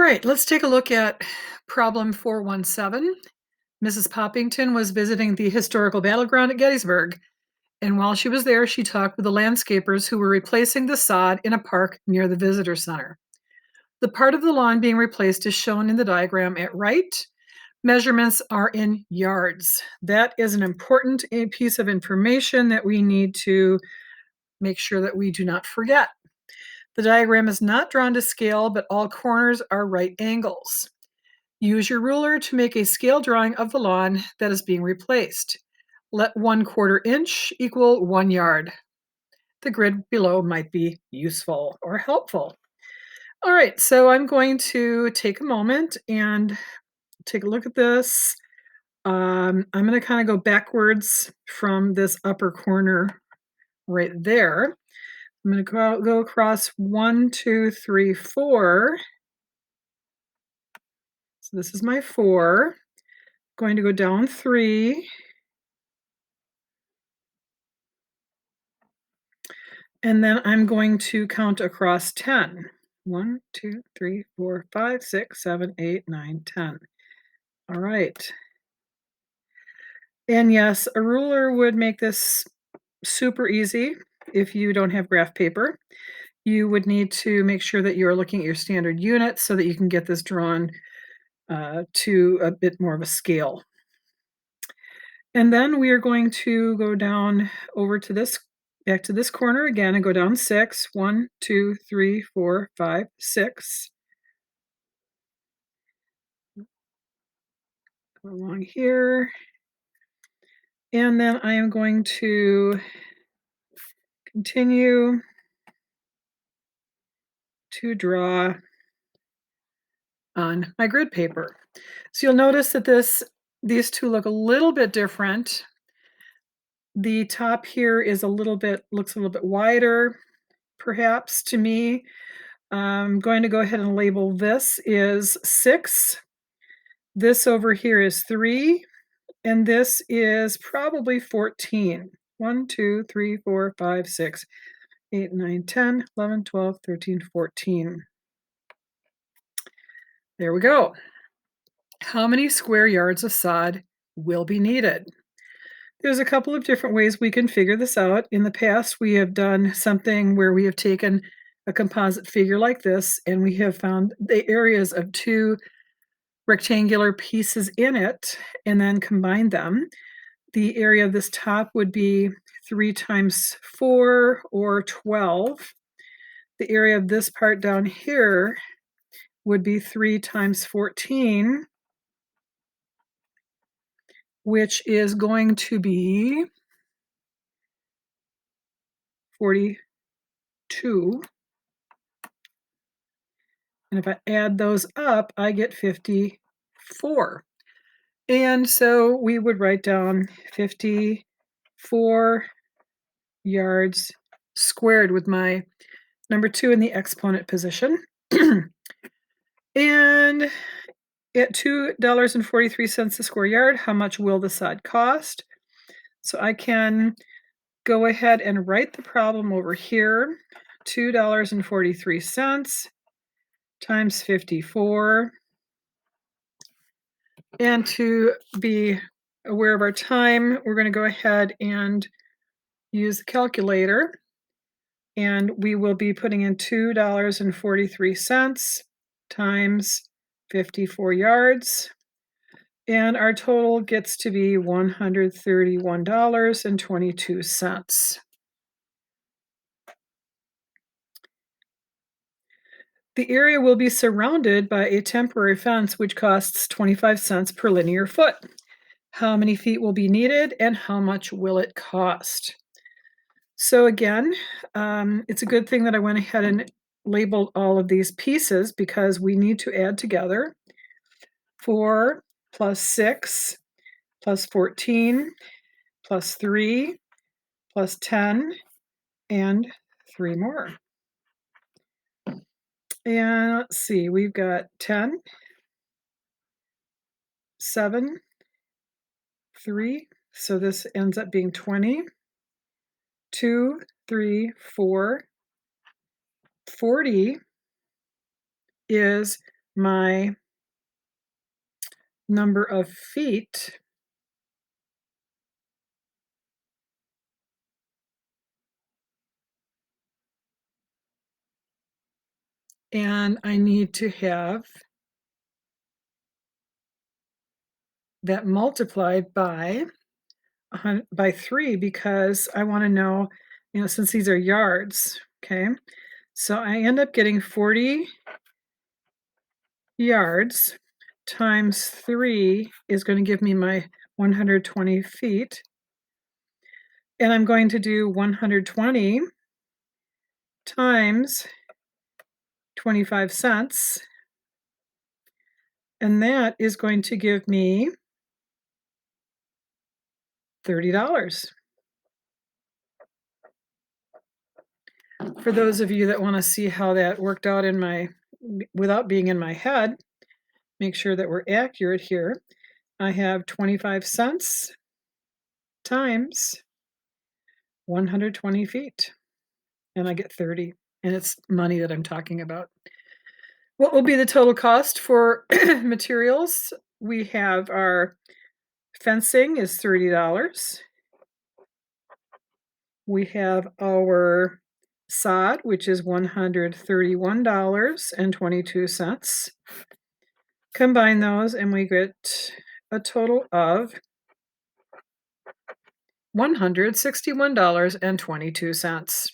right, let's take a look at problem 417. Mrs. Poppington was visiting the historical battleground at Gettysburg, and while she was there, she talked with the landscapers who were replacing the sod in a park near the visitor center. The part of the lawn being replaced is shown in the diagram at right. Measurements are in yards. That is an important piece of information that we need to make sure that we do not forget. The diagram is not drawn to scale, but all corners are right angles. Use your ruler to make a scale drawing of the lawn that is being replaced. Let 1/4 inch equal 1 yard. The grid below might be useful or helpful. All right, so I'm going to take a moment and take a look at this. I'm going to kind of go backwards from this upper corner right there. I'm going to go across 1, 2, 3, 4. So this is my 4. Going to go down 3. And then I'm going to count across 10. 1, 2, 3, 4, 5, 6, 7, 8, 9, 10. All right. And yes, a ruler would make this super easy if you don't have graph paper. You would need to make sure that you are looking at your standard units so that you can get this drawn to a bit more of a scale. And then we are going to go down over to this, back to this corner again and go down 6. 1, 2, 3, 4, 5, 6. Go along here. And then I am going to continue to draw on my grid paper. So you'll notice that these two look a little bit different. The top here is looks a little bit wider, perhaps to me. I'm going to go ahead and label this is 6. This over here is 3, and this is probably 14. 1, 2, 3, 4, 5, 6, 8, 9, 10, 11, 12, 13, 14. There we go. How many square yards of sod will be needed? There's a couple of different ways we can figure this out. In the past, we have done something where we have taken a composite figure like this, and we have found the areas of 2 rectangular pieces in it and then combined them. The area of this top would be 3 times 4 or 12. The area of this part down here would be 3 times 14, which is going to be 42. And if I add those up, I get 54. And so we would write down 54 yards squared with my number 2 in the exponent position. And at $2.43 a square yard, how much will the sod cost? So I can go ahead and write the problem over here. $2.43 times 54. And to be aware of our time, we're going to go ahead and use the calculator. And we will be putting in $2.43 times 54 yards. And our total gets to be $131.22. The area will be surrounded by a temporary fence which costs 25 cents per linear foot. How many feet will be needed and how much will it cost? So again, it's a good thing that I went ahead and labeled all of these pieces because we need to add together 4 plus 6 plus 14 plus 3 plus 10 and 3 more. And let's see, we've got 10, 7, 3, so this ends up being 20, 2, 3, 4, 40 is my number of feet, and I need to have that multiplied by 3 because I wanna know, since these are yards, okay? So I end up getting 40 yards times 3 is gonna give me my 120 feet, and I'm going to do 120 times 25 cents, and that is going to give me $30. For those of you that wanna see how that worked out without being in my head, make sure that we're accurate here. I have 25 cents times 120 feet, and I get 30, and it's money that I'm talking about. What will be the total cost for materials? We have our fencing is $30. We have our sod, which is $131.22. Combine those, and we get a total of $161.22.